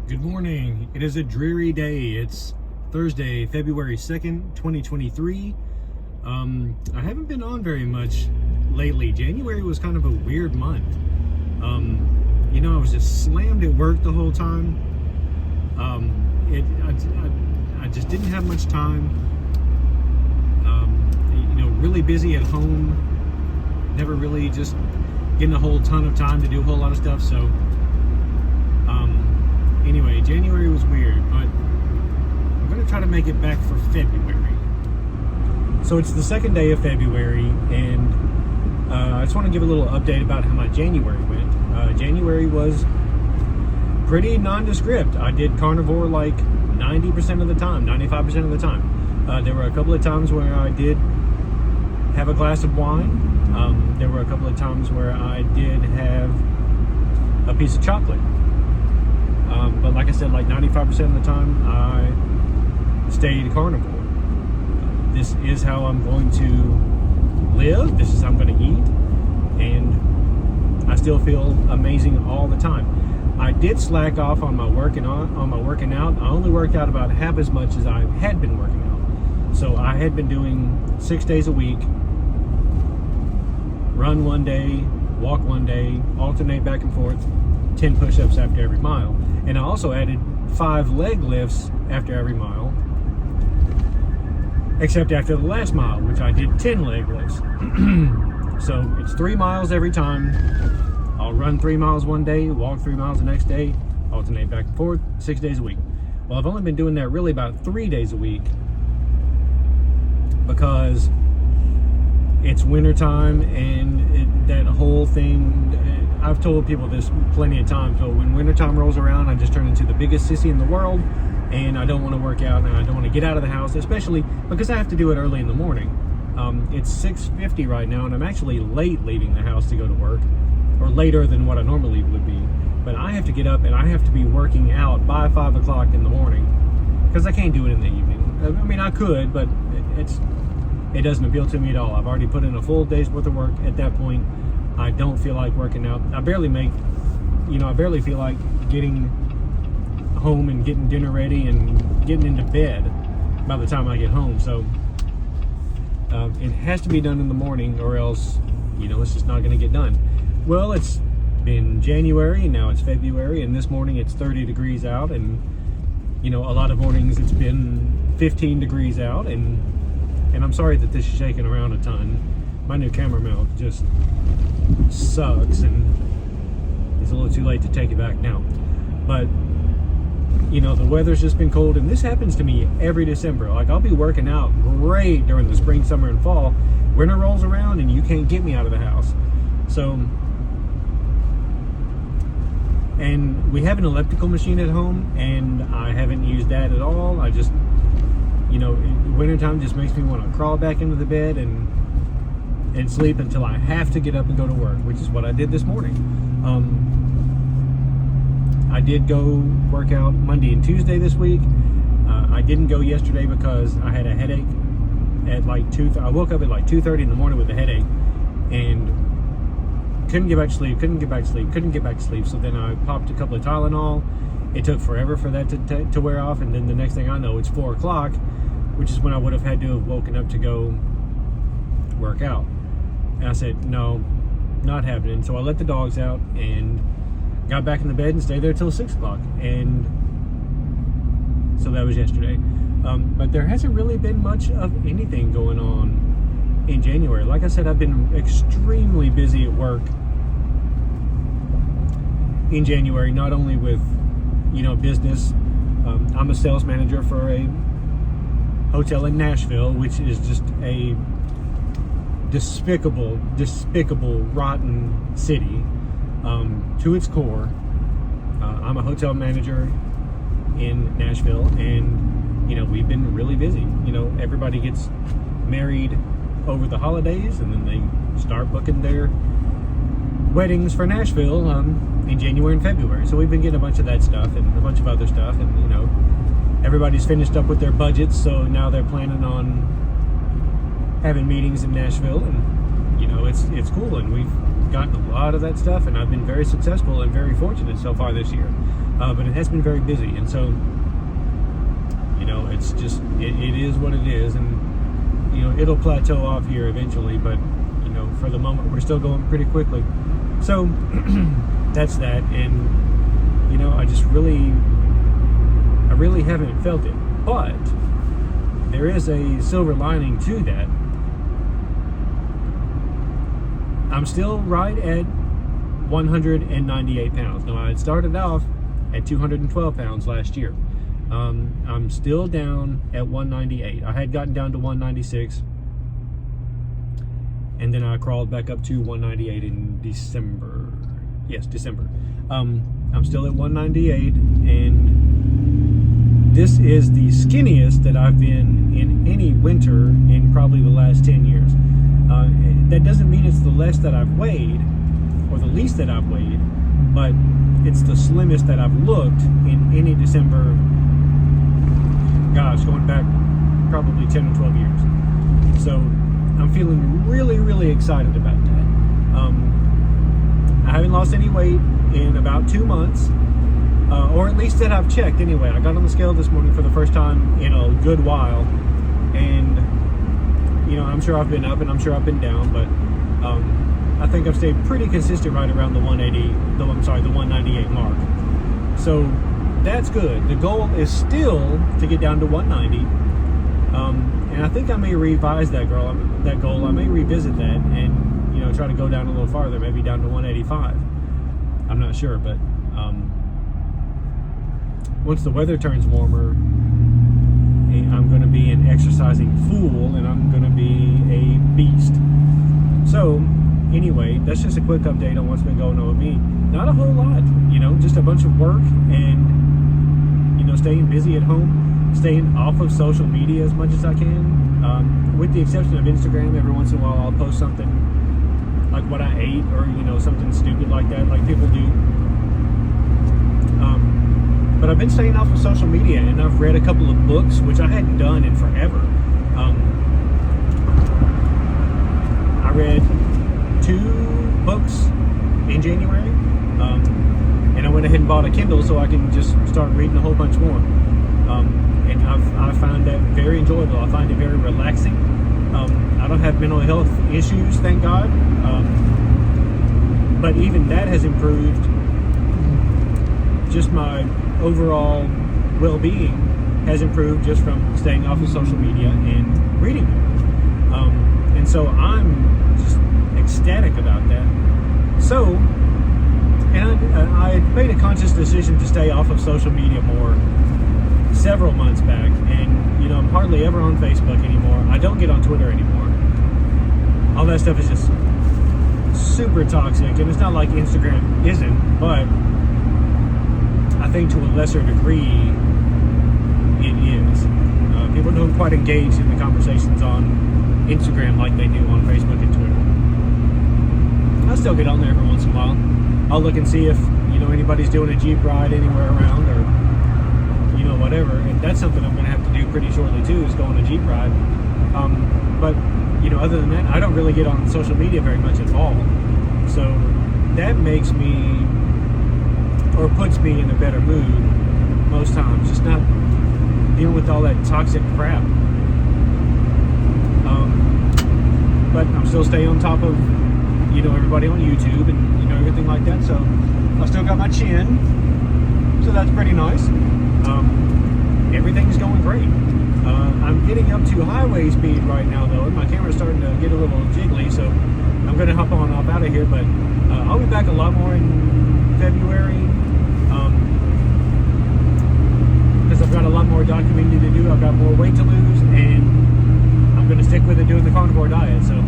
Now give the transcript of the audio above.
Good morning. It is a dreary day. It's Thursday, February 2nd, 2023. I haven't been on very much lately. January was kind of a weird month. I was just slammed at work the whole time. I just didn't have much time. Really busy at home. Never really just getting a whole ton of time to do a whole lot of stuff. So, anyway, January was weird, but I'm going to try to make it back for February. So it's the second day of February, and I just want to give a little update about how my January went. January was pretty nondescript. I did carnivore like 90% of the time, 95% of the time. There were a couple of times where I did have a glass of wine. There were a couple of times where I did have a piece of chocolate. But like I said, like 95% of the time, I stayed carnivore. This is how I'm going to live. This is how I'm going to eat. And I still feel amazing all the time. I did slack off on my working out. I only worked out about half as much as I had been working out. So I had been doing 6 days a week, run one day, walk one day, alternate back and forth, 10 push-ups after every mile. And I also added 5 leg lifts after every mile, except after the last mile, which I did 10 leg lifts. So it's 3 miles every time. I'll run 3 miles one day, walk 3 miles the next day, alternate back and forth, 6 days a week. Well, I've only been doing that really about 3 days a week because it's wintertime, and that whole thing, I've told people this plenty of times, but when wintertime rolls around, I just turn into the biggest sissy in the world, and I don't want to work out, and I don't want to get out of the house, especially because I have to do it early in the morning. It's 6:50 right now, and I'm actually late leaving the house to go to work, or later than what I normally would be. But I have to get up, and I have to be working out by 5 o'clock in the morning, because I can't do it in the evening. I mean, I could, but it doesn't appeal to me at all. I've already put in a full day's worth of work. At that point, I don't feel like working out. I barely feel like getting home and getting dinner ready and getting into bed by the time I get home. So it has to be done in the morning, or else, it's just not going to get done. Well, it's been January, and now it's February, and this morning it's 30 degrees out, and a lot of mornings it's been 15 degrees out, and I'm sorry that this is shaking around a ton. My new camera mount just sucks, and it's a little too late to take it back now. But the weather's just been cold, and this happens to me every December. Like, I'll be working out great during the spring, summer, and fall. Winter rolls around, and you can't get me out of the house. So, and we have an elliptical machine at home, and I haven't used that at all. I just, wintertime just makes me want to crawl back into the bed and sleep until I have to get up and go to work, which is what I did this morning. I did go work out Monday and Tuesday this week. I didn't go yesterday because I had a headache at like 2. I woke up at like 2:30 in the morning with a headache and couldn't get back to sleep. So then I popped a couple of Tylenol. It took forever for that to wear off, and then the next thing I know, it's 4 o'clock, which is when I would have had to have woken up to go work out. And I said, no, not happening. So I let the dogs out and got back in the bed and stayed there till 6 o'clock. And so that was yesterday. But there hasn't really been much of anything going on in January. Like I said, I've been extremely busy at work in January, not only with, business. I'm a sales manager for a hotel in Nashville, which is just a despicable, rotten city to its core. I'm a hotel manager in Nashville, and we've been really busy. Everybody gets married over the holidays, and then they start booking their weddings for Nashville in January and February. So we've been getting a bunch of that stuff and a bunch of other stuff, and everybody's finished up with their budgets, so now they're planning on having meetings in Nashville, and it's cool, and we've gotten a lot of that stuff, and I've been very successful and very fortunate so far this year. but it has been very busy, and so it's just it is what it is, and it'll plateau off here eventually, but for the moment we're still going pretty quickly. So that's that, and I really haven't felt it, but there is a silver lining to that. I'm still right at 198 pounds. Now, I had started off at 212 pounds last year. I'm still down at 198. I had gotten down to 196, and then I crawled back up to 198 in December. Yes, December. I'm still at 198, and this is the skinniest that I've been in any winter in probably the last 10 years. That doesn't mean it's the less that I've weighed, or the least that I've weighed, but it's the slimmest that I've looked in any December, gosh, going back probably 10 or 12 years. So I'm feeling really, really excited about that. I haven't lost any weight in about 2 months, or at least that I've checked anyway. I got on the scale this morning for the first time in a good while, and I'm sure I've been up and I'm sure I've been down, but I think I've stayed pretty consistent right around the 198 mark. So that's good. The goal is still to get down to 190, and I think I may revise that goal. I may revisit that and try to go down a little farther, maybe down to 185. I'm not sure, but once the weather turns warmer, I'm going to be an exercising fool, and I'm going to be a beast. So anyway, that's just a quick update on what's been going on with me. Not a whole lot, just a bunch of work and staying busy at home, staying off of social media as much as I can, with the exception of Instagram. Every once in a while I'll post something like what I ate, or something stupid like that, like people do. But I've been staying off of social media, and I've read a couple of books, which I hadn't done in forever. I read 2 books in January, and I went ahead and bought a Kindle so I can just start reading a whole bunch more. And I find that very enjoyable. I find it very relaxing. I don't have mental health issues, thank God. But even that has improved just my overall well-being has improved just from staying off of social media and reading them. And so I'm just ecstatic about that. So, and I made a conscious decision to stay off of social media more several months back, and I'm hardly ever on Facebook anymore. I don't get on Twitter anymore. All that stuff is just super toxic, and it's not like Instagram isn't, but I think to a lesser degree it is. People don't quite engage in the conversations on Instagram like they do on Facebook and Twitter. I still get on there every once in a while. I'll look and see if anybody's doing a Jeep ride anywhere around, or whatever, and that's something I'm going to have to do pretty shortly too, is go on a Jeep ride. But other than that, I don't really get on social media very much at all. So that makes me, or puts me in a better mood most times, just not dealing with all that toxic crap. But I'm still staying on top of everybody on YouTube and everything like that, so I still got my chin, so that's pretty nice. Everything's going great. I'm getting up to highway speed right now though, and my camera's starting to get a little jiggly, so I'm going to hop on off out of here, but I'll be back a lot more in February, because I've got a lot more documenting to do. I've got more weight to lose, and I'm going to stick with it doing the carnivore diet. So